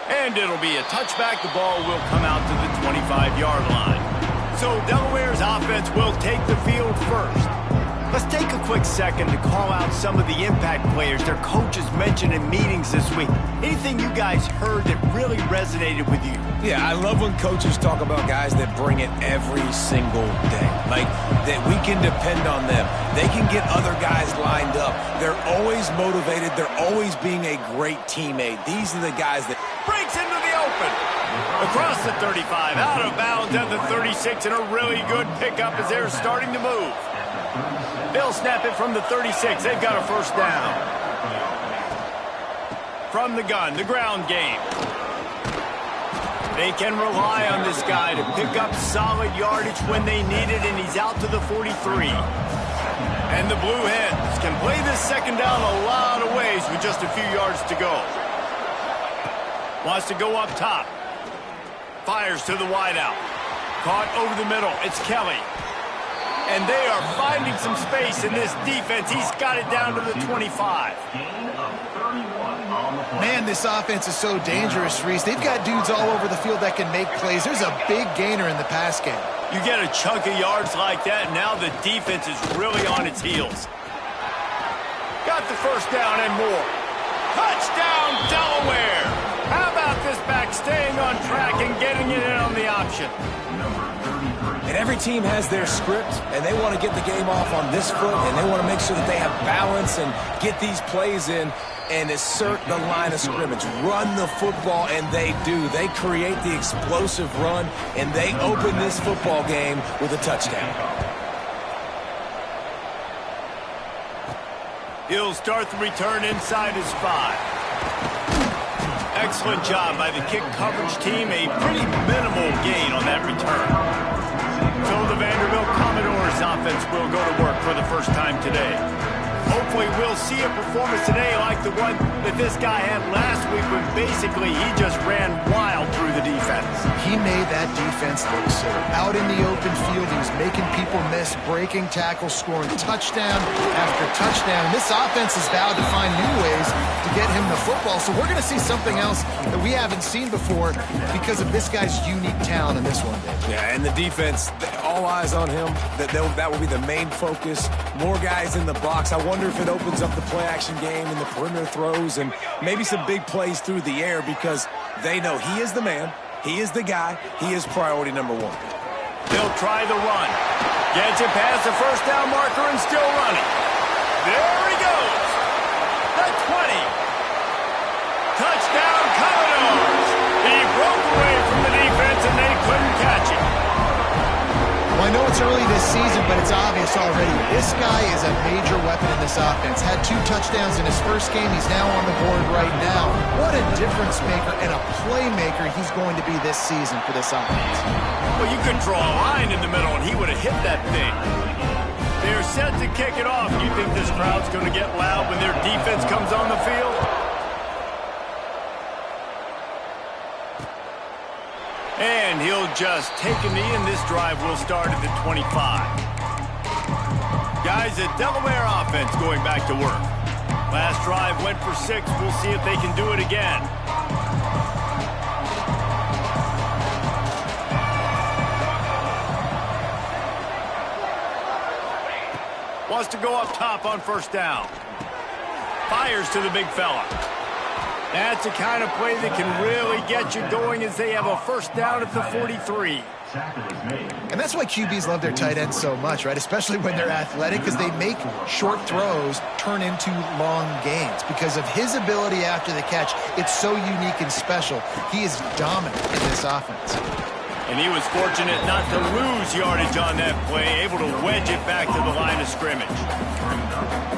And it'll be a touchback. The ball will come out to the 25-yard line. So Delaware's offense will take the field first. Let's take a quick second to call out some of the impact players their coaches mentioned in meetings this week. Anything you guys heard that really resonated with you? Yeah, I love when coaches talk about guys that bring it every single day. Like, that we can depend on them. They can get other guys lined up. They're always motivated. They're always being a great teammate. These are the guys that... Breaks into the open. Across the 35, out of bounds at the 36, and a really good pickup as they're starting to move. They'll snap it from the 36. They've got a first down. From the gun, the ground game. They can rely on this guy to pick up solid yardage when they need it, and he's out to the 43. And the Blue Hens can play this second down a lot of ways with just a few yards to go. Wants to go up top. Fires to the wideout. Caught over the middle. It's Kelly. And they are finding some space in this defense. He's got it down to the 25. Man, this offense is so dangerous, Reese. They've got dudes all over the field that can make plays. There's a big gainer in the pass game. You get a chunk of yards like that, and now the defense is really on its heels. Got the first down and more. Touchdown, Delaware! How about this back staying on track and getting it in on the option? And every team has their script, and they want to get the game off on this foot, and they want to make sure that they have balance and get these plays in and assert the line of scrimmage. Run the football, and they do. They create the explosive run, and they open this football game with a touchdown. He'll start the return inside his 5. Excellent job by the kick coverage team. A pretty minimal gain on that return. So the Vanderbilt Commodores offense will go to work for the first time today. Hopefully we'll see a performance today like the one that this guy had last week when basically he just ran wild through the defense. He made that defense look silly. Out in the open field, he was making people miss, breaking tackles, scoring touchdown after touchdown. This offense is vowed to find new ways to get him the football. So we're going to see something else that we haven't seen before because of this guy's unique talent in this one. Yeah, and the defense, all eyes on him. That will be the main focus. More guys in the box. I wonder if it opens up the play-action game and the perimeter throws and maybe some big plays through the air because they know he is the man, he is the guy, he is priority number 1. They'll try the run. Gets it past the first down marker and still running. There he goes. The 20. Touchdown, Commodores. He broke away from the defense and they couldn't catch him. Well, I know it's early this season, but it's obvious already. This guy is a major weapon in this offense. Had 2 touchdowns in his first game. He's now on the board right now. What a difference maker and a playmaker he's going to be this season for this offense. Well, you could draw a line in the middle, and he would have hit that thing. They're set to kick it off. You think this crowd's going to get loud when their defense comes on the field? And he'll just take a knee, and this drive will start at the 25. Guys, the Delaware offense going back to work. Last drive went for 6. We'll see if they can do it again. Wants to go up top on first down. Fires to the big fella. That's the kind of play that can really get you going as they have a first down at the 43. And that's why QBs love their tight ends so much, right? Especially when they're athletic, because they make short throws turn into long gains. Because of his ability after the catch, it's so unique and special. He is dominant in this offense. And he was fortunate not to lose yardage on that play, able to wedge it back to the line of scrimmage.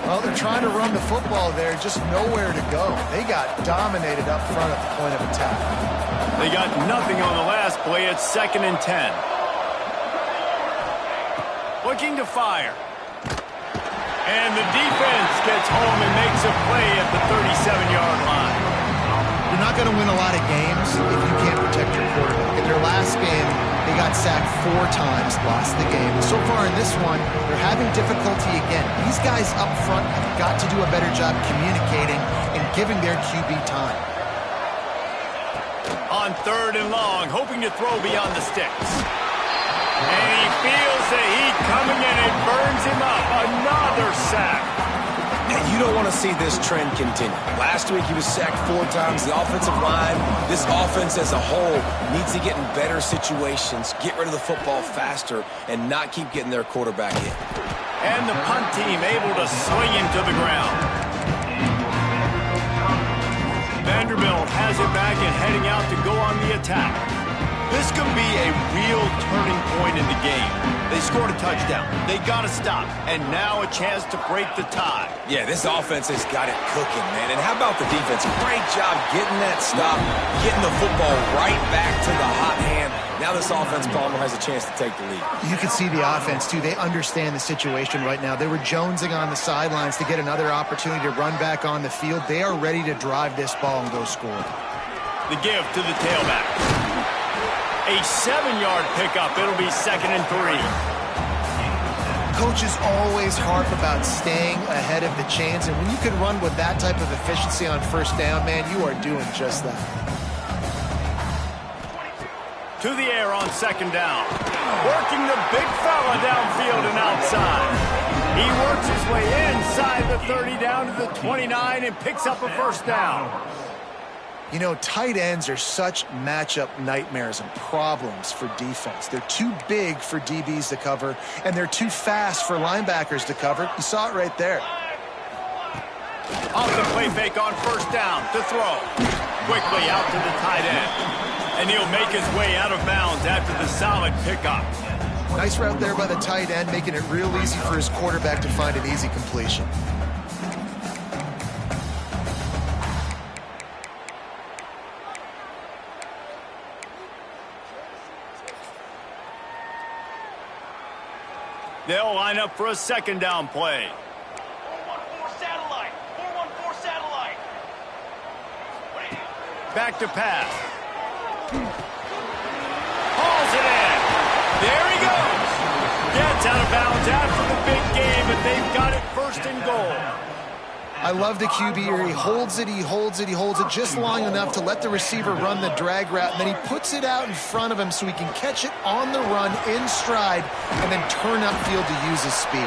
Well, they're trying to run the football there, just nowhere to go. They got dominated up front at the point of attack. They got nothing on the last play. It's 2nd and 10. Looking to fire. And the defense gets home and makes a play at the 37-yard line. You're not going to win a lot of games if you can't protect your quarterback. In their last game, they got sacked 4 times, lost the game. So far in this one, they're having difficulty again. These guys up front have got to do a better job communicating and giving their QB time. On 3rd and long, hoping to throw beyond the sticks. And he feels the heat coming and it burns him up. Another sack. And you don't want to see this trend continue. Last week he was sacked 4 times. The offensive line, this offense as a whole, needs to get in better situations, get rid of the football faster, and not keep getting their quarterback hit. And the punt team able to swing him to the ground. Vanderbilt has it back and heading out to go on the attack. This could be a real turning point in the game. They scored a touchdown. They got to stop. And now a chance to break the tie. Yeah, this offense has got it cooking, man. And how about the defense? Great job getting that stop, getting the football right back to the hot hand. Now this offense, Palmer, has a chance to take the lead. You can see the offense, too. They understand the situation right now. They were jonesing on the sidelines to get another opportunity to run back on the field. They are ready to drive this ball and go score. The give to the tailback. A 7-yard pickup. It'll be 2nd and 3. Coaches always harp about staying ahead of the chains, and when you can run with that type of efficiency on 1st down, man, you are doing just that. To the air on 2nd down. Working the big fella downfield and outside. He works his way inside the 30 down to the 29 and picks up a 1st down. You know, tight ends are such matchup nightmares and problems for defense. They're too big for DBs to cover, and they're too fast for linebackers to cover. You saw it right there. Off the play fake on 1st down to throw. Quickly out to the tight end. And he'll make his way out of bounds after the solid pickup. Nice route there by the tight end, making it real easy for his quarterback to find an easy completion. They'll line up for a 2nd down play. 4-1-4 satellite. 4-1-4 satellite. Back to pass. Hauls it in. There he goes. Gets out of bounds after the big game, but they've got it 1st and goal. I love the QB here. He holds it, he holds it, he holds it just long enough to let the receiver run the drag route, and then he puts it out in front of him so he can catch it on the run in stride and then turn upfield to use his speed.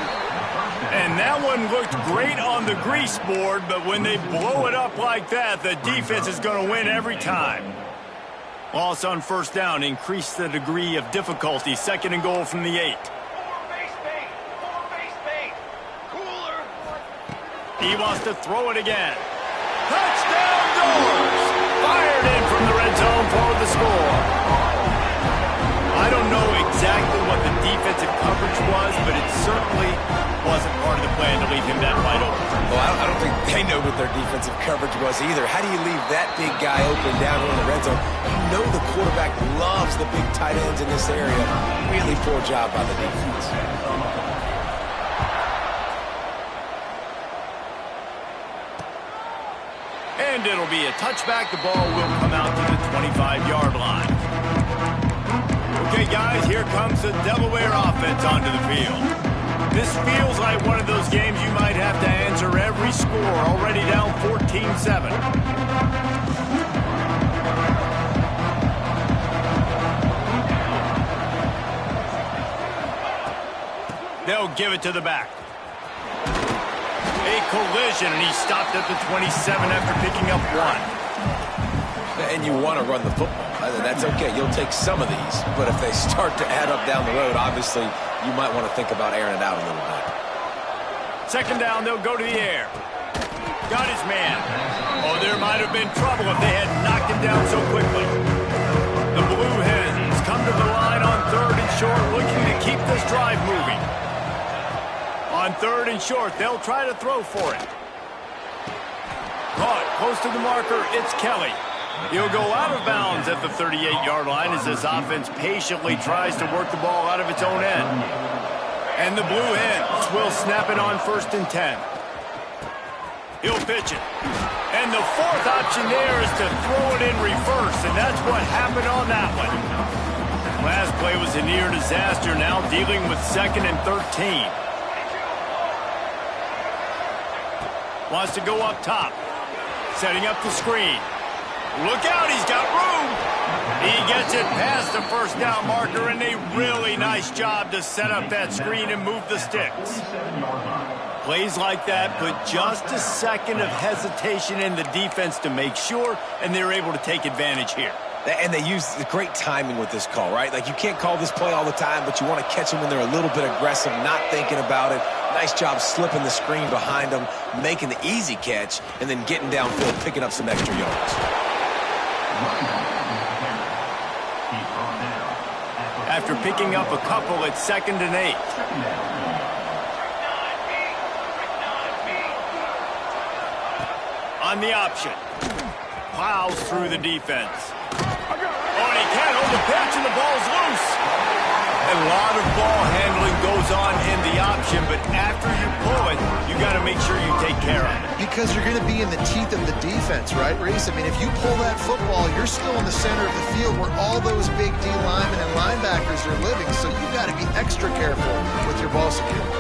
And that one looked great on the grease board, but when they blow it up like that, the defense is going to win every time. Loss on 1st down increased the degree of difficulty. 2nd and goal from the 8. He wants to throw it again. Touchdown doors! Fired in from the red zone for the score. I don't know exactly what the defensive coverage was, but it certainly wasn't part of the plan to leave him that wide open. Well, I don't think they know what their defensive coverage was either. How do you leave that big guy open down here in the red zone? You know the quarterback loves the big tight ends in this area. Really poor job by the defense. And it'll be a touchback. The ball will come out to the 25-yard line. Okay, guys, here comes the Delaware offense onto the field. This feels like one of those games you might have to answer every score. Already down 14-7. They'll give it to the back. A collision, and he stopped at the 27 after picking up 1. And you want to run the football. That's okay. You'll take some of these. But if they start to add up down the road, obviously, you might want to think about airing it out a little bit. 2nd down, they'll go to the air. Got his man. Oh, there might have been trouble if they had knocked him down so quickly. The Blue Hens come to the line on 3rd and short, looking to keep this drive moving. On 3rd and short, they'll try to throw for it. Caught close to the marker, it's Kelly. He'll go out of bounds at the 38-yard line as this offense patiently tries to work the ball out of its own end. And the Blue Hens will snap it on 1st and 10. He'll pitch it. And the 4th option there is to throw it in reverse, and that's what happened on that one. Last play was a near disaster, now dealing with 2nd and 13. Wants to go up top. Setting up the screen. Look out, he's got room. He gets it past the first down marker, and a really nice job to set up that screen and move the sticks. Plays like that put just a second of hesitation in the defense to make sure, and they're able to take advantage here. And they use the great timing with this call, right? Like, you can't call this play all the time, but you want to catch them when they're a little bit aggressive, not thinking about it. Nice job slipping the screen behind them, making the easy catch, and then getting downfield, picking up some extra yards. After picking up a couple at 2nd and 8. On the option. Plows through the defense. Oh, and he can't hold the pitch, and the ball's loose. A lot of ball handling goes on in the option, but after you pull it, you got to make sure you take care of it. Because you're going to be in the teeth of the defense, right, Reese? I mean, if you pull that football, you're still in the center of the field where all those big D linemen and linebackers are living, so you've got to be extra careful with your ball security.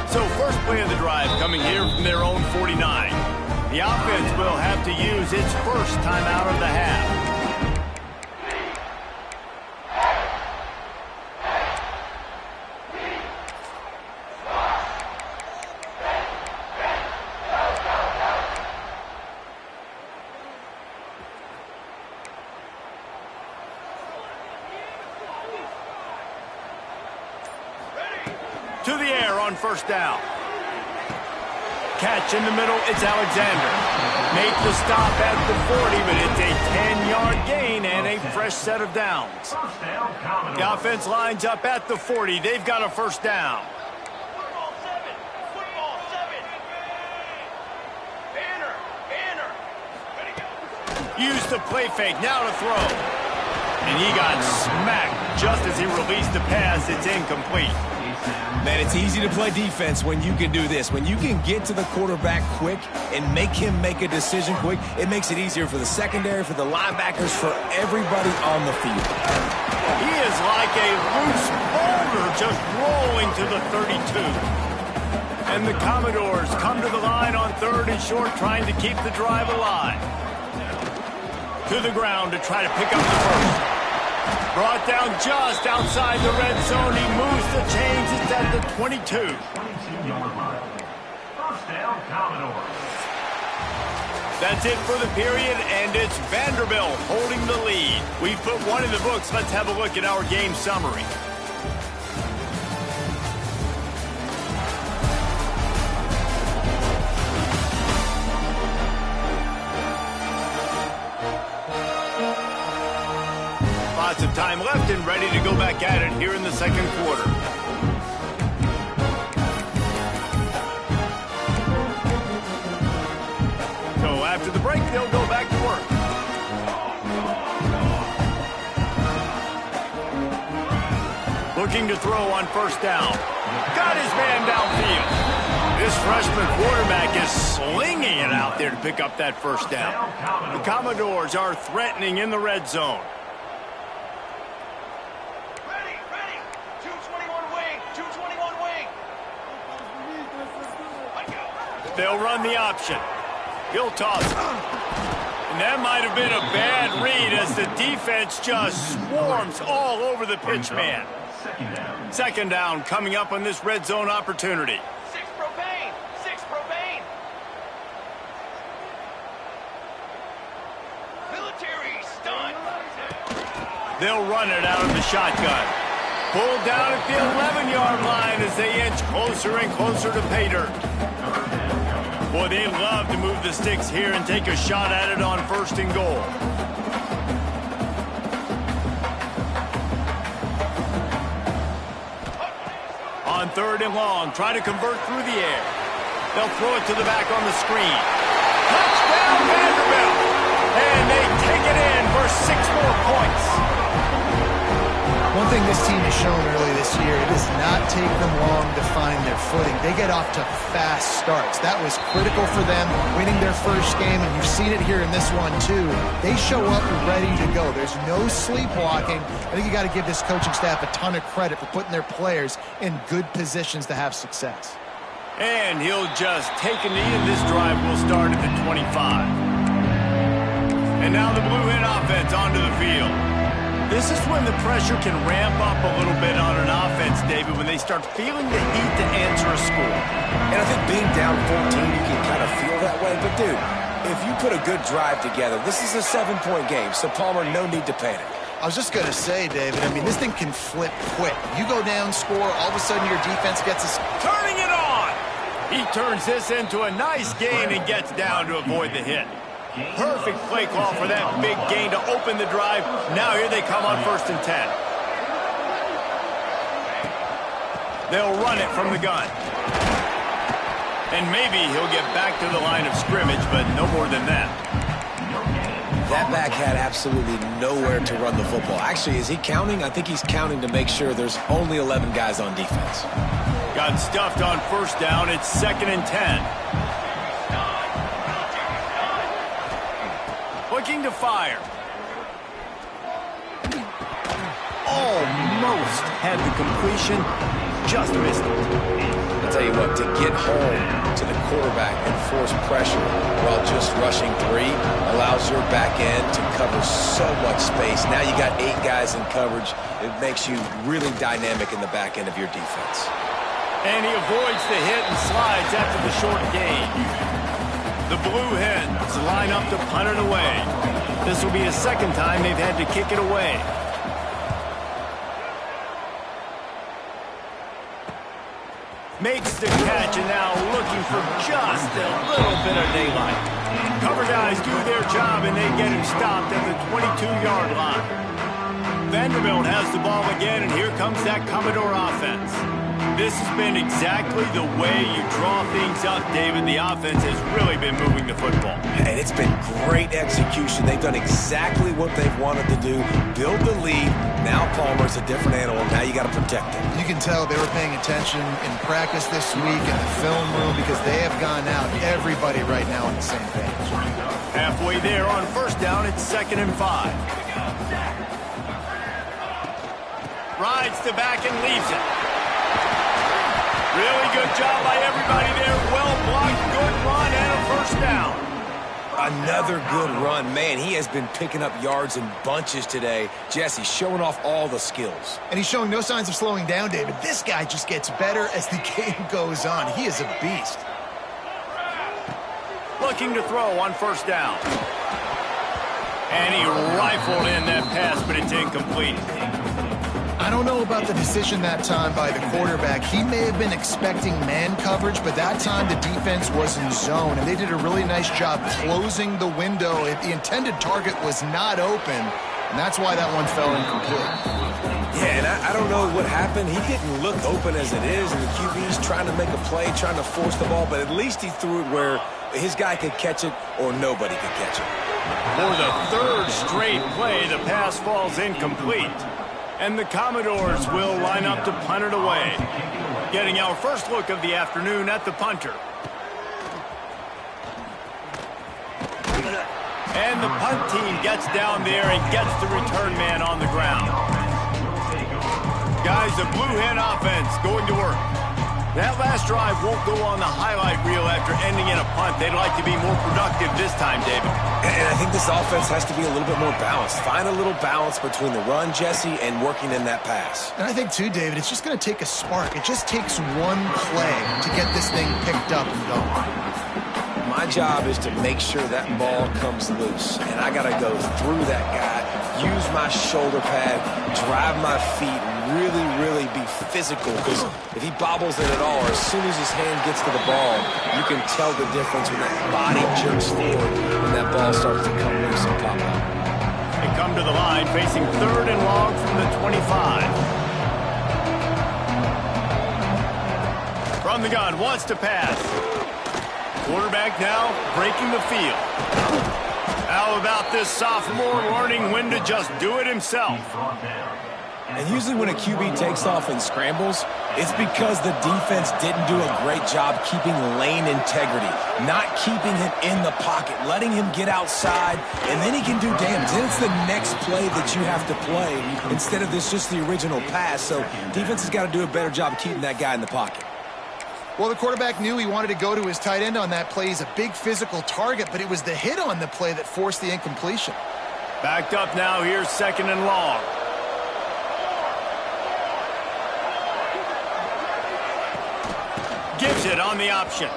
So first play of the drive coming here from their own 49. The offense will have to use its first timeout of the half. To the air on first down. Catch in the middle, it's Alexander. Make the stop at the 40, but it's a 10-yard gain and a fresh set of downs. The offense lines up at the 40. They've got a first down. Football 7. Football 7. Banner. Ready, go. Use the play fake, now to throw. And he got smacked just as he released the pass. It's incomplete. Man, it's easy to play defense when you can do this. When you can get to the quarterback quick and make him make a decision quick, it makes it easier for the secondary, for the linebackers, for everybody on the field. He is like a loose boulder just rolling to the 32. And the Commodores come to the line on 3rd and short, trying to keep the drive alive. To the ground to try to pick up the first. Brought down just outside the red zone. He moves the chains. It's at the 22. 22-yard line. First down, Commodores. That's it for the period, and it's Vanderbilt holding the lead. We've put one in the books. Let's have a look at our game summary. Lots of time left and ready to go back at it here in the second quarter. So after the break, they'll go back to work. Looking to throw on first down. Got his man downfield. This freshman quarterback is slinging it out there to pick up that first down. The Commodores are threatening in the red zone. Ready. 221 wing. 221 wing. Let go. They'll run the option. He'll toss it. And that might have been a bad read as the defense just swarms all over the pitch man. Second down coming up on this red zone opportunity. 6 propane. 6 propane. Military stun. They'll run it out of the shotgun. Pulled down at the 11-yard line as they inch closer and closer to pay dirt. Boy, they love to move the sticks here and take a shot at it on first and goal. On third and long, try to convert through the air. They'll throw it to the back on the screen. Touchdown, Vanderbilt! And they take it in for 6 more points. One thing this team has shown early this year, it does not take them long to find their footing. They get off to fast starts. That was critical for them, winning their first game, and you've seen it here in this one too. They show up ready to go. There's no sleepwalking. I think you got to give this coaching staff a ton of credit for putting their players in good positions to have success. And he'll just take a knee, and this drive will start at the 25. And now the Blue Hen offense onto the field. This is when the pressure can ramp up a little bit on an offense, David, when they start feeling the heat to answer a score. And I think being down 14, you can kind of feel that way. But, dude, if you put a good drive together, this is a 7-point game, so Palmer, no need to panic. I was just going to say, David, I mean, this thing can flip quick. You go down, score, all of a sudden your defense gets a... Turning it on! He turns this into a nice gain and gets down to avoid the hit. Perfect play call for that big gain to open the drive. Now here they come on 1st and 10. They'll run it from the gun. And maybe he'll get back to the line of scrimmage, but no more than that. That back had absolutely nowhere to run the football. Actually, is he counting? I think he's counting to make sure there's only 11 guys on defense. Got stuffed on 1st down. It's 2nd and 10. Looking to fire. Almost had the completion. Just missed it. I'll tell you what, to get home to the quarterback and force pressure while just rushing 3 allows your back end to cover so much space. Now you got 8 guys in coverage. It makes you really dynamic in the back end of your defense. And he avoids the hit and slides after the short gain. The Blue Hens line up to punt it away. This will be a 2nd time they've had to kick it away. Makes the catch and now looking for just a little bit of daylight. Cover guys do their job and they get him stopped at the 22-yard line. Vanderbilt has the ball again, and here comes that Commodore offense. This has been exactly the way you draw things up, David. The offense has really been moving the football. And it's been great execution. They've done exactly what they've wanted to do. Build the lead. Now Palmer's a different animal. Now you got to protect him. You can tell they were paying attention in practice this week in the film room because they have gone out, everybody right now on the same page. Halfway there on 1st down, it's 2nd and 5. Rides the back and leaves it. Really good job by everybody there. Well blocked, good run, and a 1st down. Another good run. Man, he has been picking up yards in bunches today. Jesse showing off all the skills. And he's showing no signs of slowing down, David. This guy just gets better as the game goes on. He is a beast. Looking to throw on 1st down. And he rifled in that pass, but it's incomplete. I don't know about the decision that time by the quarterback. He may have been expecting man coverage, but that time the defense was in zone, and they did a really nice job closing the window. The intended target was not open, and that's why that one fell incomplete. Yeah, and I don't know what happened. He didn't look open as it is, and the QB's trying to make a play, trying to force the ball, but at least he threw it where his guy could catch it or nobody could catch it. For the 3rd straight play, the pass falls incomplete. And the Commodores will line up to punt it away. Getting our first look of the afternoon at the punter. And the punt team gets down there and gets the return man on the ground. Guys, the Blue Hen offense going to work. That last drive won't go on the highlight reel after ending in a punt. They'd like to be more productive this time, David. And I think this offense has to be a little bit more balanced. Find a little balance between the run, Jesse, and working in that pass. And I think, too, David, it's just going to take a spark. It just takes one play to get this thing picked up and going. My job is to make sure that ball comes loose. And I got to go through that guy, use my shoulder pad, drive my feet, really be physical, because if he bobbles it at all, or as soon as his hand gets to the ball, you can tell the difference when that body jerks forward when that ball starts to come loose and pop out. They come to the line facing 3rd and long from the 25. From the gun, wants to pass. Quarterback now breaking the field. How about this sophomore learning when to just do it himself? And usually when a QB takes off and scrambles, it's because the defense didn't do a great job keeping lane integrity, not keeping him in the pocket, letting him get outside, and then he can do damage. Then it's the next play that you have to play instead of this just the original pass. So defense has got to do a better job keeping that guy in the pocket. Well, the quarterback knew he wanted to go to his tight end on that play. He's a big physical target, but it was the hit on the play that forced the incompletion. Backed up now, here's 2nd and long. Gives it on the option.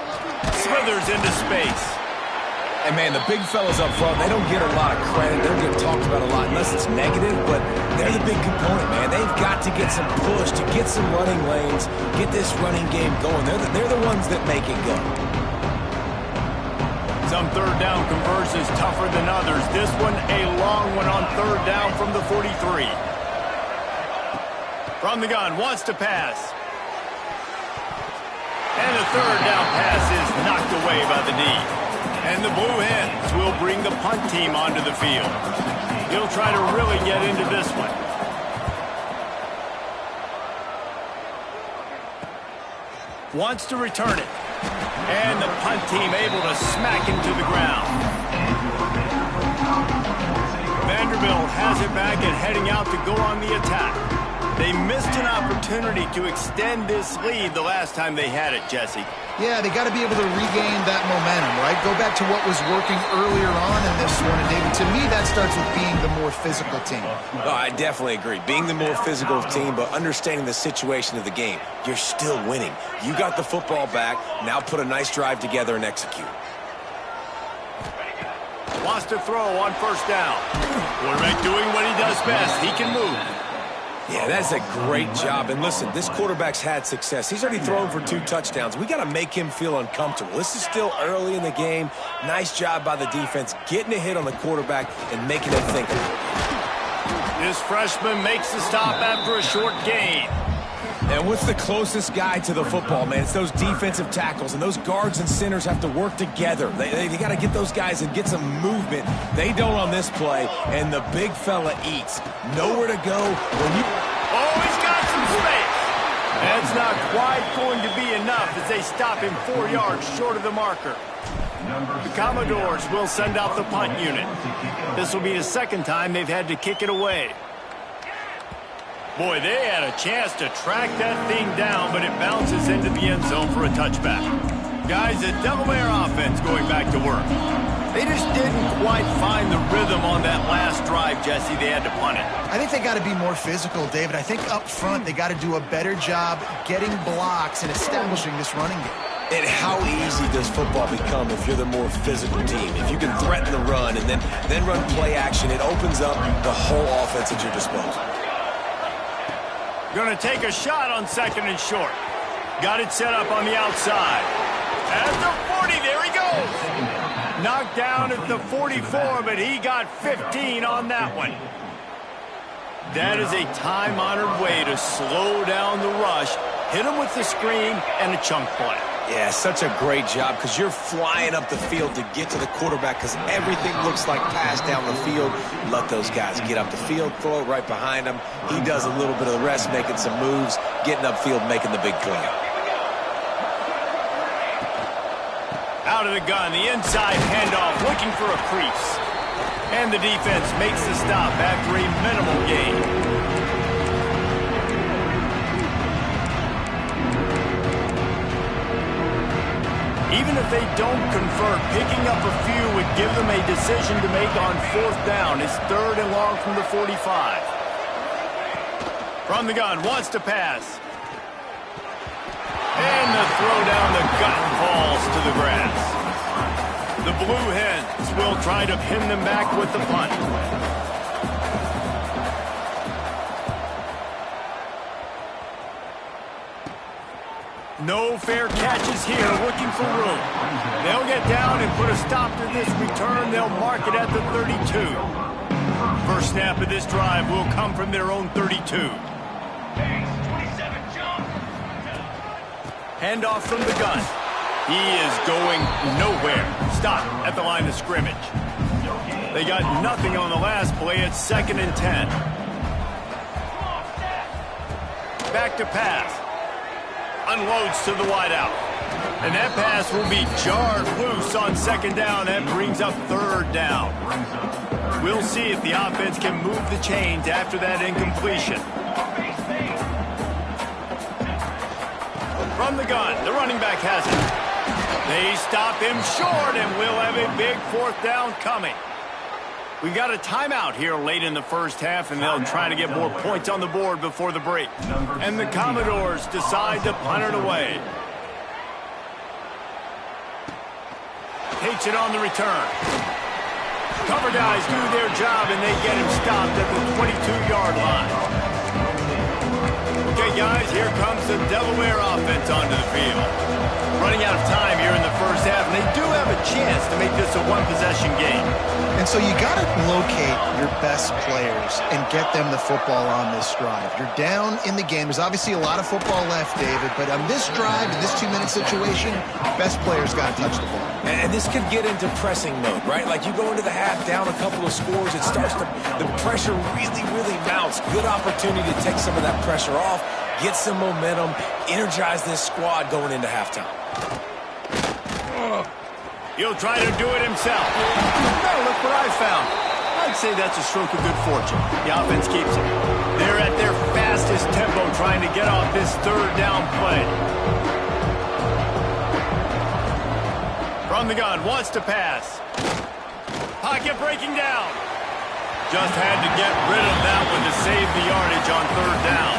Slithers into space. And, man, the big fellas up front, they don't get a lot of credit. They don't get talked about a lot unless it's negative, but they're the big component, man. They've got to get some push, to get some running lanes, get this running game going. They're the ones that make it go. Some third down conversions tougher than others. This one, a long one on 3rd down from the 43. From the gun, wants to pass. And the 3rd down pass is knocked away by the knee. And the Blue Hens will bring the punt team onto the field. He'll try to really get into this one. Wants to return it. And the punt team able to smack him to the ground. Vanderbilt has it back and heading out to go on the attack. They missed an opportunity to extend this lead the last time they had it, Jesse. Yeah, they got to be able to regain that momentum, right? Go back to what was working earlier on in this one. And, David, to me, that starts with being the more physical team. Oh, I definitely agree. Being the more physical team, but understanding the situation of the game. You're still winning. You got the football back. Now put a nice drive together and execute. Wants to throw on 1st down. Quarterback doing what he does best. He can move. Yeah, that's a great job. And listen, this quarterback's had success. He's already thrown for 2 touchdowns. We got to make him feel uncomfortable. This is still early in the game. Nice job by the defense, getting a hit on the quarterback and making him think. This freshman makes the stop after a short gain. And what's the closest guy to the football, man? It's those defensive tackles, and those guards and centers have to work together. They got to get those guys and get some movement. They don't on this play, and the big fella eats. Nowhere to go when you... Oh, he's got some space. That's not quite going to be enough as they stop him 4 yards short of the marker. The Commodores will send out the punt unit. This will be the 2nd time they've had to kick it away. Boy, they had a chance to track that thing down, but it bounces into the end zone for a touchback. Guys, the Delaware offense going back to work. They just didn't quite find the rhythm on that last drive, Jesse. They had to punt it. I think they got to be more physical, David. I think up front they got to do a better job getting blocks and establishing this running game. And how easy does football become if you're the more physical team? If you can threaten the run and then run play action, it opens up the whole offense at your disposal. Going to take a shot on 2nd and short. Got it set up on the outside. At the 40, there he goes. Knocked down at the 44, but he got 15 on that one. That is a time-honored way to slow down the rush, hit him with the screen, and a chunk play. Yeah, such a great job because you're flying up the field to get to the quarterback because everything looks like pass down the field. Let those guys get up the field, throw it right behind him. He does a little bit of the rest, making some moves, getting upfield, making the big play. Out of the gun, the inside handoff, looking for a crease. And the defense makes the stop after a minimal gain. Even if they don't convert, picking up a few would give them a decision to make on 4th down. It's 3rd and long from the 45. From the gun, wants to pass. And the throw down the gut falls to the grass. The Blue Hens will try to pin them back with the punt. No fair catches here, looking for room. They'll get down and put a stop to this return. They'll mark it at the 32. First snap of this drive will come from their own 32. Handoff from the gun. He is going nowhere. Stop at the line of scrimmage. They got nothing on the last play. It's 2nd and 10. Back to pass. Unloads to the wideout. And that pass will be jarred loose on 2nd down. That brings up 3rd down. We'll see if the offense can move the chains after that incompletion. From From the gun, the running back has it. They stop him short, and we'll have a big fourth down coming. We got a timeout here late in the first half, and they'll try to get more points on the board before the break. And the Commodores decide to punt it away. Takes it on the return. Cover guys do their job, and they get him stopped at the 22-yard line. Okay, guys, here comes the Delaware offense onto the field. Running out of time here in the first half, and they do have a chance to make this a one-possession game. And so you got to locate your best players and get them the football on this drive. You're down in the game. There's obviously a lot of football left, David, but on this drive, in this 2-minute situation, best players got to touch the ball. And this could get into pressing mode, right? Like you go into the half down a couple of scores, it starts to, the pressure really mounts. Good opportunity to take some of that pressure off, get some momentum, energize this squad going into halftime. He'll try to do it himself. No, look what I found. I'd say that's a stroke of good fortune. The offense keeps it. They're at their fastest tempo trying to get off this third down play. From the gun, wants to pass. Pocket breaking down. Just had to get rid of that one to save the yardage on third down.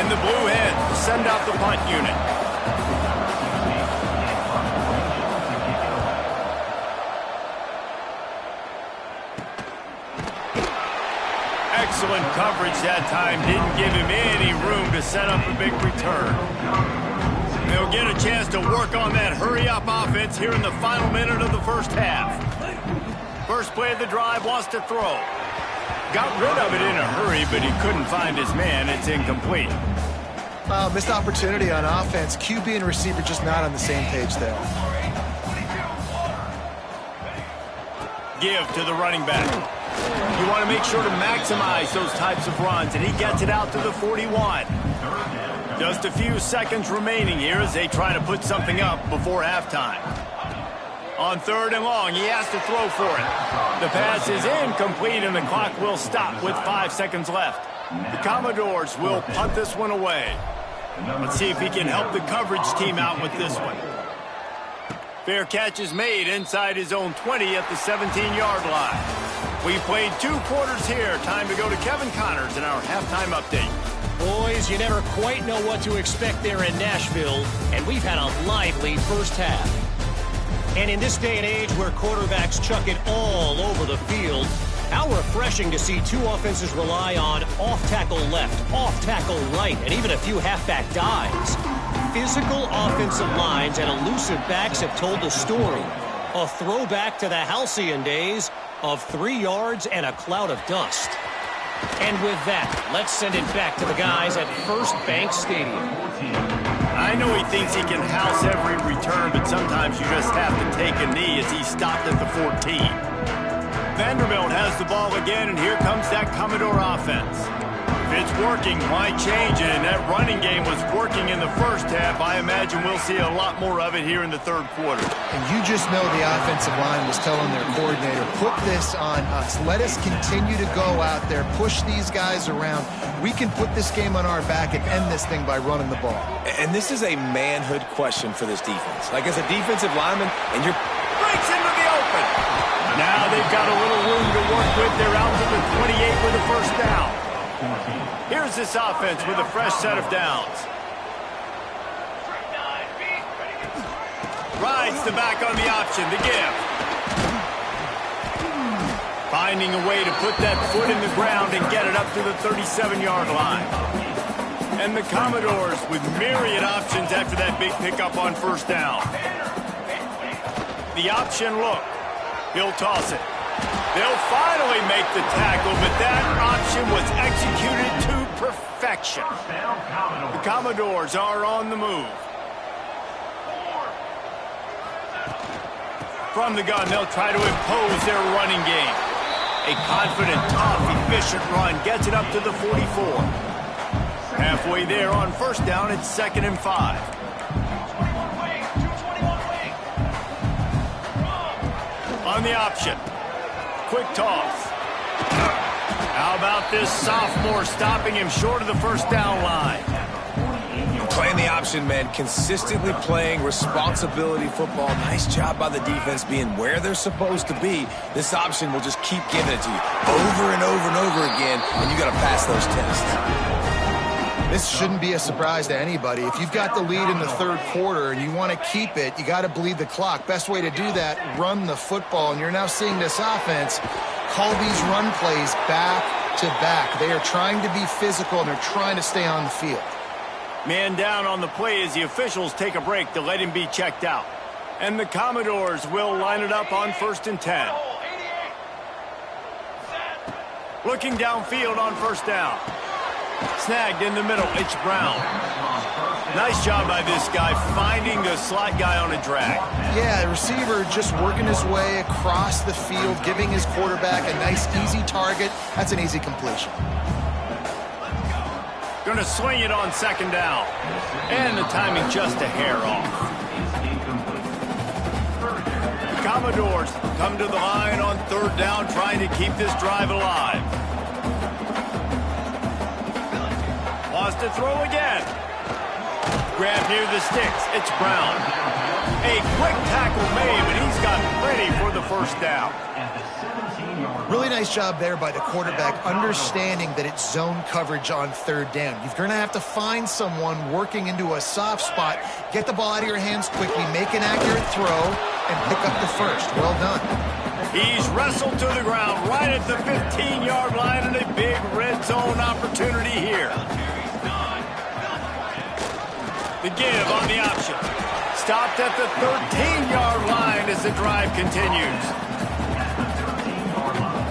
And the Blue Hens send out the punt unit. Excellent coverage that time. Didn't give him any room to set up a big return. They'll get a chance to work on that hurry-up offense here in the final minute of the first half. First play of the drive, wants to throw. Got rid of it in a hurry, but he couldn't find his man. It's incomplete. Missed opportunity on offense. QB and receiver just not on the same page there. Give to the running back. You want to make sure to maximize those types of runs, and he gets it out to the 41. Just a few seconds remaining here as they try to put something up before halftime. On third and long, he has to throw for it. The pass is incomplete, and the clock will stop with 5 seconds left. The Commodores will punt this one away. Let's see if he can help the coverage team out with this one. Fair catch is made inside his own 20 at the 17-yard line. We played 2 quarters here. Time to go to Kevin Connors in our halftime update. Boys, you never quite know what to expect there in Nashville, and we've had a lively first half. And in this day and age where quarterbacks chuck it all over the field, how refreshing to see 2 offenses rely on off-tackle left, off-tackle right, and even a few halfback dives. Physical offensive lines and elusive backs have told the story. A throwback to the halcyon days of 3 yards and a cloud of dust. And with that, let's send it back to the guys at First Bank Stadium. I know he thinks he can house every return, but sometimes you just have to take a knee as he stopped at the 14. Vanderbilt has the ball again, and here comes that Commodore offense. If it's working, why change it? And that running game was working in the first half. I imagine we'll see a lot more of it here in the third quarter. And you just know the offensive line was telling their coordinator, put this on us. Let us continue to go out there, push these guys around. We can put this game on our back and end this thing by running the ball. And this is a manhood question for this defense. Like as a defensive lineman, and you're breaks into the open. Now they've got a little room to work with. They're out to the 28 with a first down. Here's this offense with a fresh set of downs. Rides the back on the option to give. Finding a way to put that foot in the ground and get it up to the 37-yard line. And the Commodores with myriad options after that big pickup on first down. The option look. He'll toss it. They'll finally make the tackle, but that option was executed to perfection. The Commodores are on the move. From the gun, they'll try to impose their running game. A confident, tough, efficient run gets it up to the 44. Halfway there on first down, it's 2nd and 5. On the option. Quick toss. How about this sophomore stopping him short of the first down line? Playing the option, man. Consistently playing responsibility football. Nice job by the defense being where they're supposed to be. This option will just keep giving it to you over and over and over again, and you got to pass those tests. This shouldn't be a surprise to anybody. If you've got the lead in the third quarter and you want to keep it, you got to bleed the clock. Best way to do that, run the football. And you're now seeing this offense call these run plays back to back. They are trying to be physical, and they're trying to stay on the field. Man down on the play as the officials take a break to let him be checked out. And the Commodores will line it up on 1st and 10. Looking downfield on 1st down. Snagged in the middle, it's Brown. Nice job by this guy finding the slot guy on a drag. Yeah, the receiver just working his way across the field, giving his quarterback a nice, easy target. That's an easy completion. Going to swing it on 2nd down. And the timing just a hair off. Commodores come to the line on 3rd down, trying to keep this drive alive. Wants to throw again. Grab near the sticks. It's Brown. A quick tackle made, but he's got plenty for the 1st down. Really nice job there by the quarterback, understanding that it's zone coverage on 3rd down. You're going to have to find someone working into a soft spot, get the ball out of your hands quickly, make an accurate throw, and pick up the 1st. Well done. He's wrestled to the ground right at the 15-yard line, and a big red zone opportunity here. The give on the option. Stopped at the 13-yard line as the drive continues.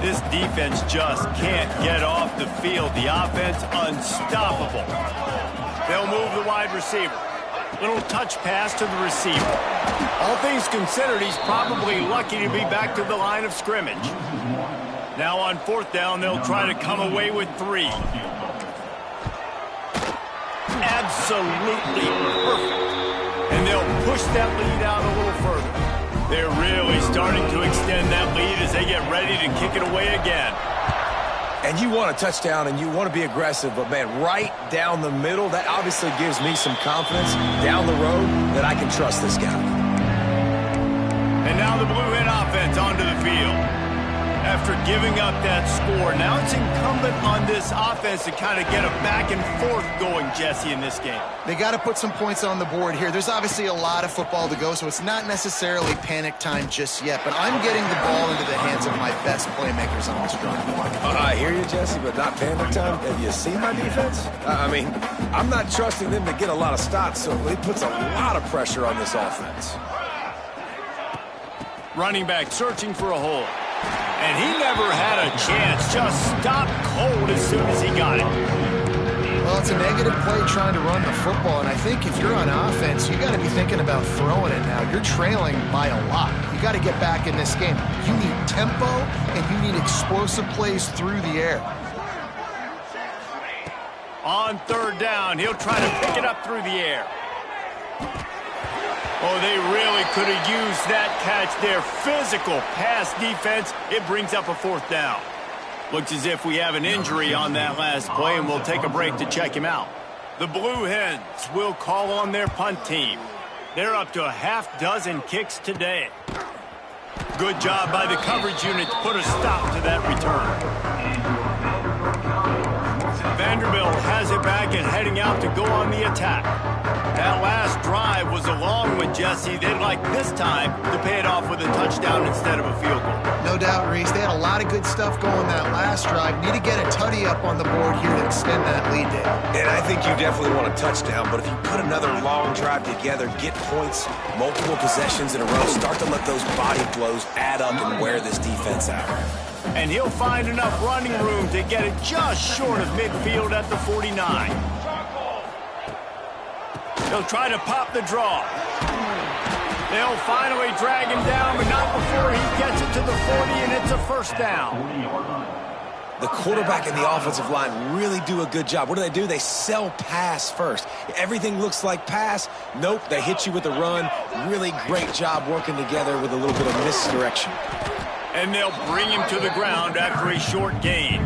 This defense just can't get off the field. The offense unstoppable. They'll move the wide receiver. Little touch pass to the receiver. All things considered, he's probably lucky to be back to the line of scrimmage. Now on 4th down, they'll try to come away with 3. Absolutely perfect. And they'll push that lead out a little further. They're really starting to extend that lead as they get ready to kick it away again. And you want a touchdown and you want to be aggressive, but man, right down the middle, that obviously gives me some confidence down the road that I can trust this guy. And now the Blue Hen offense onto the field. After giving up that score, now it's incumbent on this offense to kind of get a back and forth going, Jesse, in this game. They got to put some points on the board here. There's obviously a lot of football to go, so it's not necessarily panic time just yet, but I'm getting the ball into the hands of my best playmakers on this drive. I hear you, Jesse, but not panic time. Have you seen my defense? I mean, I'm not trusting them to get a lot of stops, so it puts a lot of pressure on this offense. Running back searching for a hole. And he never had a chance. Just stopped cold as soon as he got it. Well, it's a negative play trying to run the football, and I think if you're on offense, you got to be thinking about throwing it now. You're trailing by a lot. You got to get back in this game. You need tempo, and you need explosive plays through the air. On 3rd down, he'll try to pick it up through the air. Oh, they really could have used that catch there. Physical pass defense. It brings up a 4th down. Looks as if we have an injury on that last play, and we'll take a break to check him out. The Blue Hens will call on their punt team. They're up to a half-dozen kicks today. Good job by the coverage unit to put a stop to that return. Vanderbilt has it back and heading out to go on the attack. That last drive was a long one, Jesse. They'd like this time to pay it off with a touchdown instead of a field goal. No doubt, Reese. They had a lot of good stuff going that last drive. Need to get a tutty up on the board here to extend that lead, Dave. And I think you definitely want a touchdown, but if you put another long drive together, get points, multiple possessions in a row, start to let those body blows add up and wear this defense out. And he'll find enough running room to get it just short of midfield at the 49. He'll try to pop the draw. They'll finally drag him down, but not before he gets it to the 40, and it's a 1st down. The quarterback and the offensive line really do a good job. What do? They sell pass first. Everything looks like pass. Nope, they hit you with a run. Really great job working together with a little bit of misdirection. And they'll bring him to the ground after a short gain.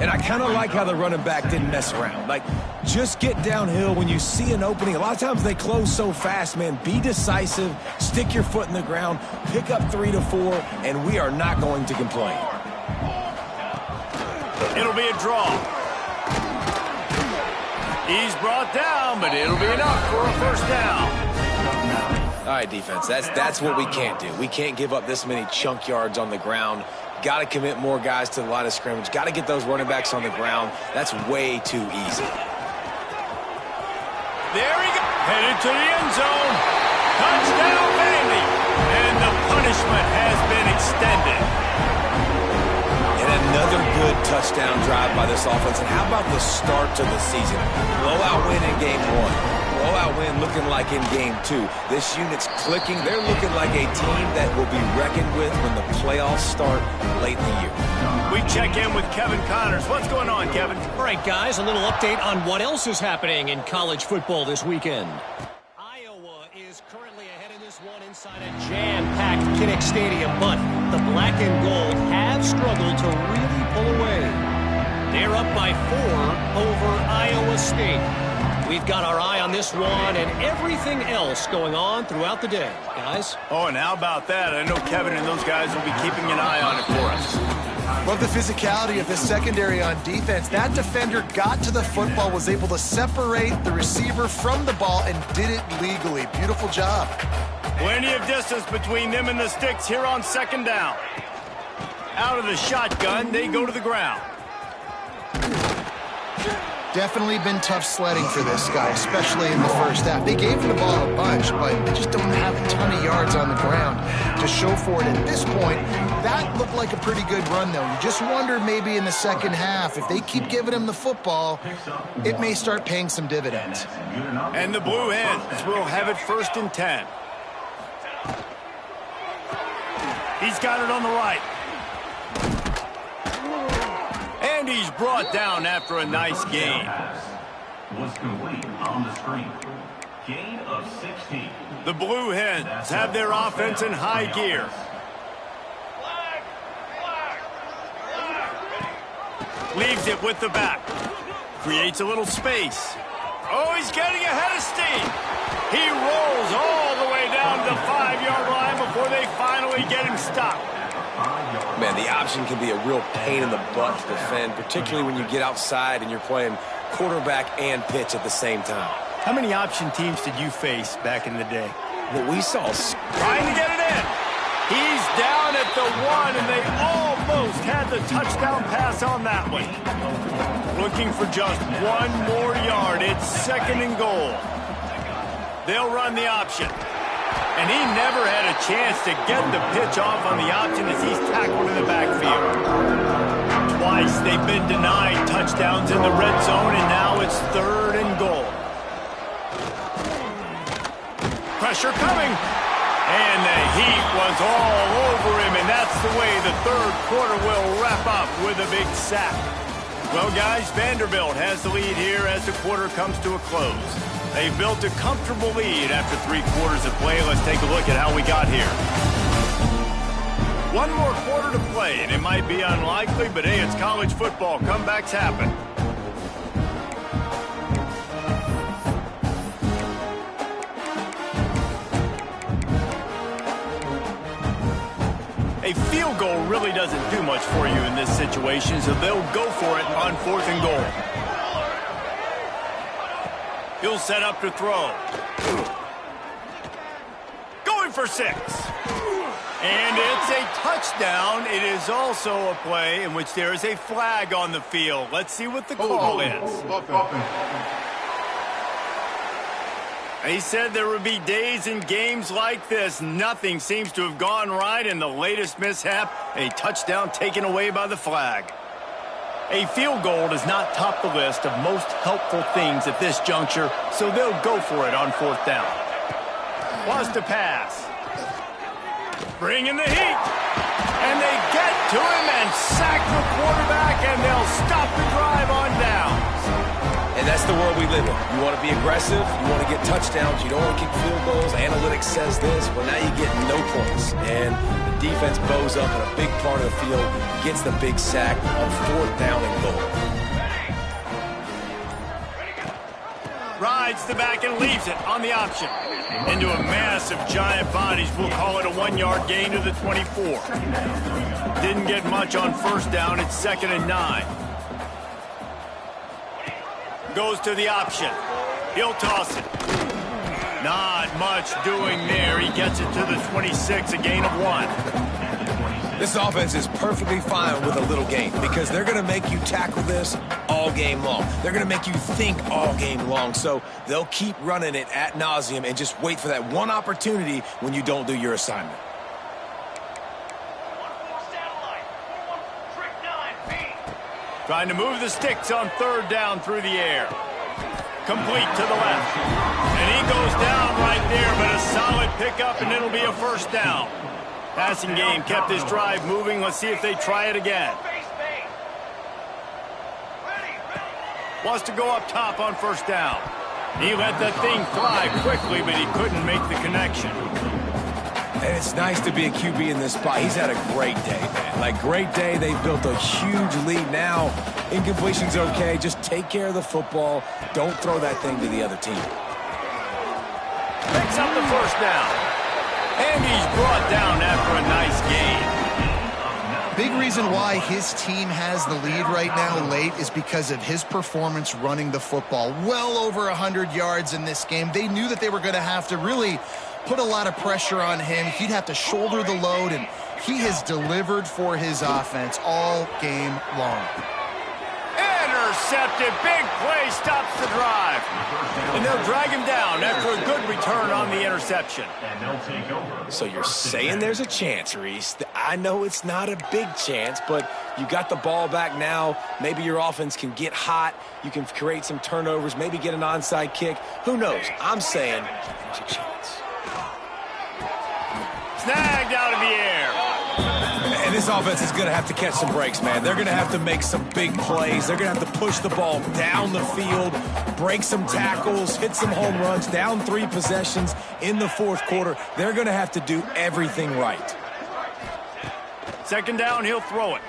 And I kind of like how the running back didn't mess around. Like, just get downhill when you see an opening. A lot of times they close so fast, man. Be decisive, stick your foot in the ground, pick up 3 to 4, and we are not going to complain. It'll be a draw. He's brought down, but it'll be enough for a first down. All right, defense, that's what we can't do. We can't give up this many chunk yards on the ground. Got to commit more guys to the line of scrimmage. Got to get those running backs on the ground. That's way too easy. There he goes. Headed to the end zone. Touchdown, Vandy. And the punishment has been extended. And another good touchdown drive by this offense. And how about the start to the season? Blowout win in game 1. Blowout win looking like in game 2. This unit's clicking. They're looking like a team that will be reckoned with when the playoffs start late in the year. We check in with Kevin Connors. What's going on, Kevin? All right, guys, a little update on what else is happening in college football this weekend. Iowa is currently ahead in this one inside a jam-packed Kinnick Stadium, but the black and gold have struggled to really pull away. They're up by 4 over Iowa State. We've got our eye on this one and everything else going on throughout the day, guys. Oh, and how about that? I know Kevin and those guys will be keeping an eye on it for us. Love the physicality of this secondary on defense. That defender got to the football, was able to separate the receiver from the ball, and did it legally. Beautiful job. Plenty of distance between them and the sticks here on second down. Out of the shotgun, they go to the ground. Definitely been tough sledding for this guy, especially in the first half. They gave him the ball a bunch, but they just don't have a ton of yards on the ground to show for it. At this point, that looked like a pretty good run, though. You just wonder maybe in the second half, if they keep giving him the football, it may start paying some dividends. And the Blue Hens will have it 1st and 10. He's got it on the right. And he's brought down after a nice gain. Was complete on the screen. Gain of 16. The Blue Hens have their offense in high gear. Leaves it with the back. Creates a little space. Oh, he's getting ahead of steam. He rolls all the way down to the 5-yard line before they finally get him stopped. Man, the option can be a real pain in the butt to defend, particularly when you get outside and you're playing quarterback and pitch at the same time. How many option teams did you face back in the day? What we saw... Trying to get it in. He's down at the 1, and they almost had the touchdown pass on that one. Looking for just 1 more yard. It's 2nd and goal. They'll run the option. And he never had a chance to get the pitch off on the option as he's tackled in the backfield. Twice they've been denied touchdowns in the red zone, and now it's 3rd and goal. Pressure coming. And the heat was all over him, and that's the way the 3rd quarter will wrap up with a big sack. Well, guys, Vanderbilt has the lead here as the quarter comes to a close. They've built a comfortable lead after 3 quarters of play. Let's take a look at how we got here. 1 more quarter to play, and it might be unlikely, but hey, it's college football. Comebacks happen. A field goal really doesn't do much for you in this situation, so they'll go for it on 4th and goal. He'll set up to throw. Going for 6. And it's a touchdown. It is also a play in which there is a flag on the field. Let's see what the call is. He said there would be days in games like this. Nothing seems to have gone right in the latest mishap. A touchdown taken away by the flag. A field goal does not top the list of most helpful things at this juncture, so they'll go for it on 4th down. Wants to pass. Bring in the heat. And they get to him and sack the quarterback, and they'll stop the drive on downs. And that's the world we live in. You want to be aggressive, you want to get touchdowns, you don't want to kick field goals. Analytics says this, well, now you get no points. And the defense bows up in a big part of the field, gets the big sack on 4th down and goal. Slides the back and leaves it on the option. Into a mass of giant bodies. We'll call it a 1-yard gain to the 24. Didn't get much on first down. It's 2nd and 9. Goes to the option. He'll toss it. Not much doing there. He gets it to the 26, a gain of 1. This offense is perfectly fine with a little gain because they're going to make you tackle this all game long. They're going to make you think all game long. So they'll keep running it ad nauseum and just wait for that one opportunity when you don't do your assignment. Trying to move the sticks on 3rd down through the air. Complete to the left. And he goes down right there, but a solid pickup, and it'll be a 1st down. Passing game kept his drive moving. Let's see if they try it again. Wants to go up top on 1st down. He let that thing fly quickly, but he couldn't make the connection. And it's nice to be a QB in this spot. He's had a great day, man. Like, great day. They've built a huge lead now. Incompletion's okay. Just take care of the football. Don't throw that thing to the other team. Picks up the 1st down. And he's brought down after a nice gain. Big reason why his team has the lead right now late is because of his performance running the football. Well over 100 yards in this game. They knew that they were going to have to really put a lot of pressure on him. He'd have to shoulder the load, and he has delivered for his offense all game long. Intercepted. Big play stops the drive. And they'll drag him down after a good return on the interception. So you're saying there's a chance, Reese. I know it's not a big chance, but you got the ball back now. Maybe your offense can get hot. You can create some turnovers, maybe get an onside kick. Who knows? I'm saying there's a chance. Snagged out of the air. And this offense is going to have to catch some breaks, man. They're going to have to make some big plays. They're going to have to push the ball down the field, break some tackles, hit some home runs, down 3 possessions in the 4th quarter. They're going to have to do everything right. 2nd down, he'll throw it.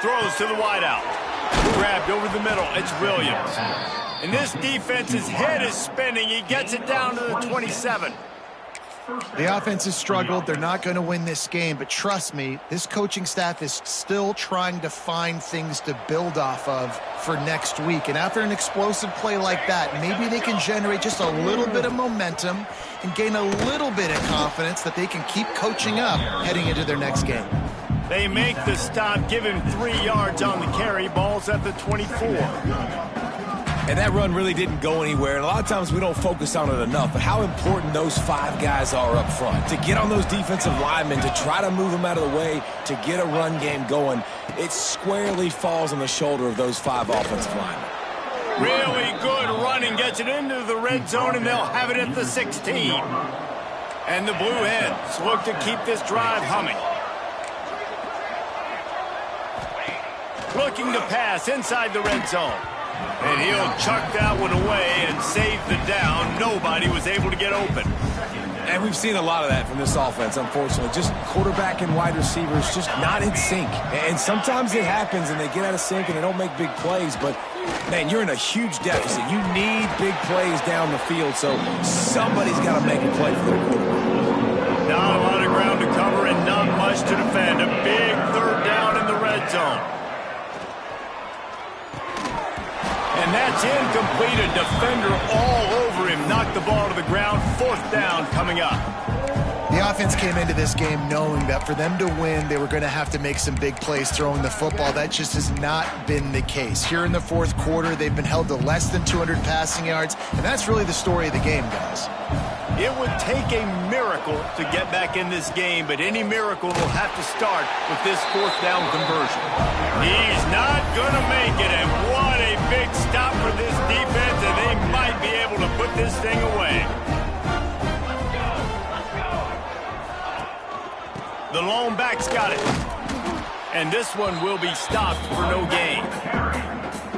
Throws to the wideout. Grabbed over the middle. It's Williams. And this defense's head is spinning. He gets it down to the 27. The offense has struggled. They're not going to win this game, but trust me, this coaching staff is still trying to find things to build off of for next week. And after an explosive play like that, maybe they can generate just a little bit of momentum and gain a little bit of confidence that they can keep coaching up heading into their next game. They make the stop, give him 3 yards on the carry. Ball's at the 24. And that run really didn't go anywhere. And a lot of times we don't focus on it enough. But how important those 5 guys are up front. To get on those defensive linemen, to try to move them out of the way, to get a run game going, it squarely falls on the shoulder of those 5 offensive linemen. Really good running. Gets it into the red zone, and they'll have it at the 16. And the Blue Hens look to keep this drive humming. Looking to pass inside the red zone. And he'll chuck that one away and save the down. Nobody was able to get open. And we've seen a lot of that from this offense, unfortunately. Just quarterback and wide receivers just not in sync. And sometimes it happens and they get out of sync and they don't make big plays. But, man, you're in a huge deficit. You need big plays down the field, so somebody's got to make a play for their quarterback. Not a lot of ground to cover and not much to defend. A big 3rd down in the red zone. And that's incomplete. A defender all over him. Knocked the ball to the ground. 4th down coming up. The offense came into this game knowing that for them to win, they were going to have to make some big plays throwing the football. That just has not been the case. Here in the 4th quarter, they've been held to less than 200 passing yards, and that's really the story of the game, guys. It would take a miracle to get back in this game, but any miracle will have to start with this 4th down conversion. He's not going to make it, and what a big stop for this defense, and they might be able to put this thing away. The lone back's got it, and this one will be stopped for no gain.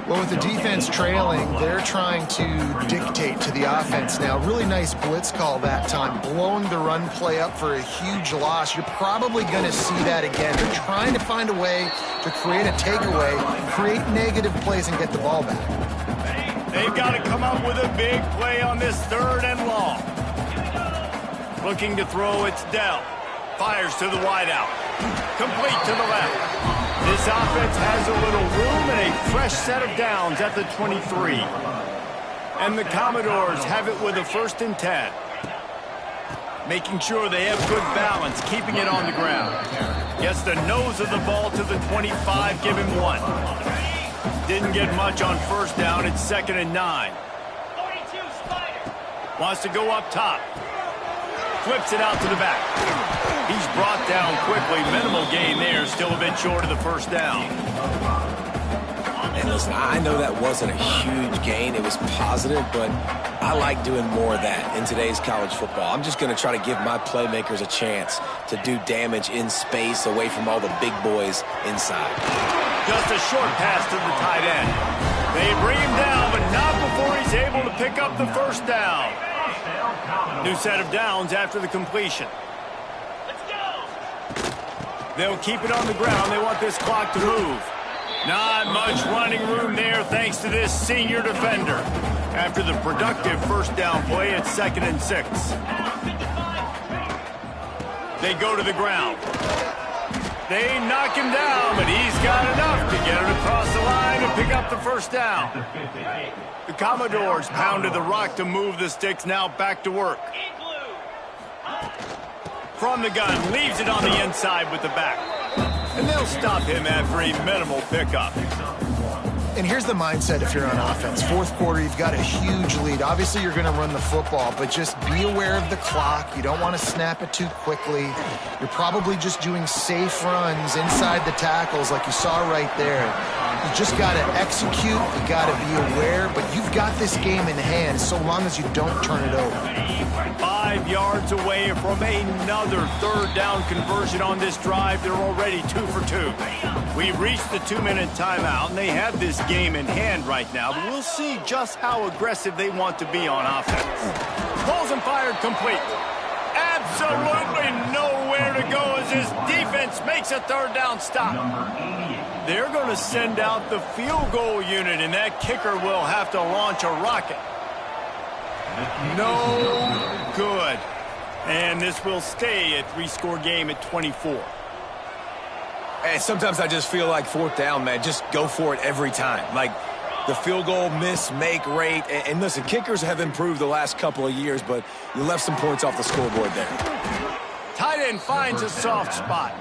Well, with the defense trailing, they're trying to dictate to the offense now. Really nice blitz call that time, blowing the run play up for a huge loss. You're probably going to see that again. They're trying to find a way to create a takeaway, create negative plays, and get the ball back. They've got to come up with a big play on this 3rd and long. Looking to throw, it's Dell. Fires to the wideout. Complete to the left. This offense has a little room and a fresh set of downs at the 23. And the Commodores have it with a 1st and 10. Making sure they have good balance, keeping it on the ground. Gets the nose of the ball to the 25, give him 1. Didn't get much on 1st down, it's 2nd and 9. Wants to go up top. Flips it out to the back. He's brought down quickly. Minimal gain there, still a bit short of the 1st down. And listen, I know that wasn't a huge gain. It was positive, but I like doing more of that in today's college football. I'm just going to try to give my playmakers a chance to do damage in space away from all the big boys inside. Just a short pass to the tight end. They bring him down, but not before he's able to pick up the 1st down. New set of downs after the completion. Let's go. They'll keep it on the ground. They want this clock to move. Not much running room there thanks to this senior defender. After the productive 1st down play, it's 2nd and 6. They go to the ground. They knock him down, but he's got enough to get it across the line and pick up the 1st down. The Commodores pounded the rock to move the sticks, now back to work. From the gun, leaves it on the inside with the back. And they'll stop him after a minimal pickup. And here's the mindset if you're on offense. 4th quarter, you've got a huge lead. Obviously, you're going to run the football, but just be aware of the clock. You don't want to snap it too quickly. You're probably just doing safe runs inside the tackles like you saw right there. You just got to execute. You got to be aware, but you've got this game in hand so long as you don't turn it over. 5 yards away from another 3rd down conversion on this drive. They're already 2 for 2. We've reached the 2-minute timeout, and they have this game in hand right now, but we'll see just how aggressive they want to be on offense. Pulls and fired complete. Absolutely nowhere to go as his defense makes a 3rd down stop. They're going to send out the field goal unit, and that kicker will have to launch a rocket. No good. And this will stay a 3-score game at 24. And sometimes I just feel like 4th down, man, just go for it every time. Like the field goal miss-make rate. And listen, kickers have improved the last couple of years, but you left some points off the scoreboard there. Tight end finds a soft spot.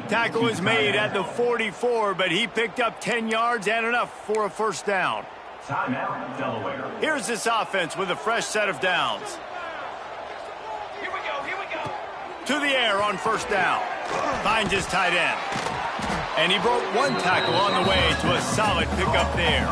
Tackle is made at the 44, but he picked up 10 yards and enough for a 1st down. Timeout, Delaware. Here's this offense with a fresh set of downs. Here we go, here we go. To the air on 1st down. Finds his tight end. And he broke 1 tackle on the way to a solid pickup there.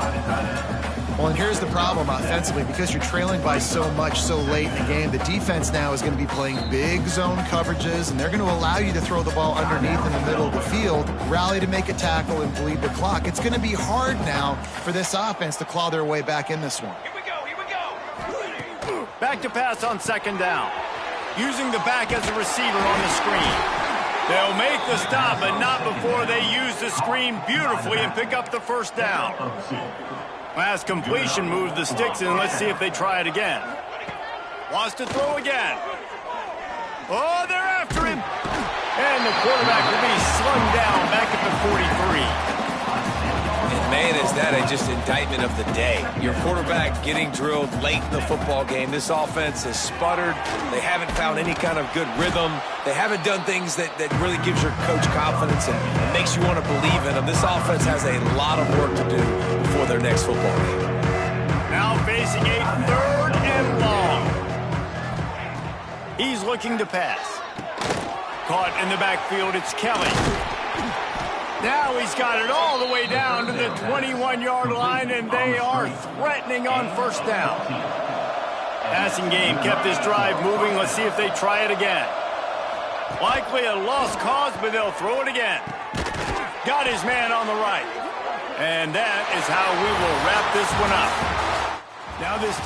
Well, and here's the problem offensively. Because you're trailing by so much so late in the game, the defense now is going to be playing big zone coverages, and they're going to allow you to throw the ball underneath in the middle of the field, rally to make a tackle, and bleed the clock. It's going to be hard now for this offense to claw their way back in this one. Here we go, here we go. Back to pass on 2nd down. Using the back as a receiver on the screen. They'll make the stop, but not before they use the screen beautifully and pick up the 1st down. Last completion moved the sticks in. Let's see if they try it again. Wants to throw again. Oh, they're after him. And the quarterback will be slung down back at the 43. And man, is that just indictment of the day. Your quarterback getting drilled late in the football game. This offense has sputtered. They haven't found any kind of good rhythm. They haven't done things that really gives your coach confidence and makes you want to believe in them. This offense has a lot of work to do before their next football game. Now facing a 3rd and long. He's looking to pass. Caught in the backfield, it's Kelly. Now he's got it all the way down to the 21-yard line, and they are threatening on 1st down. Passing game kept this drive moving. Let's see if they try it again. Likely a lost cause, but they'll throw it again. Got his man on the right. And that is how we will wrap this one up. Now this team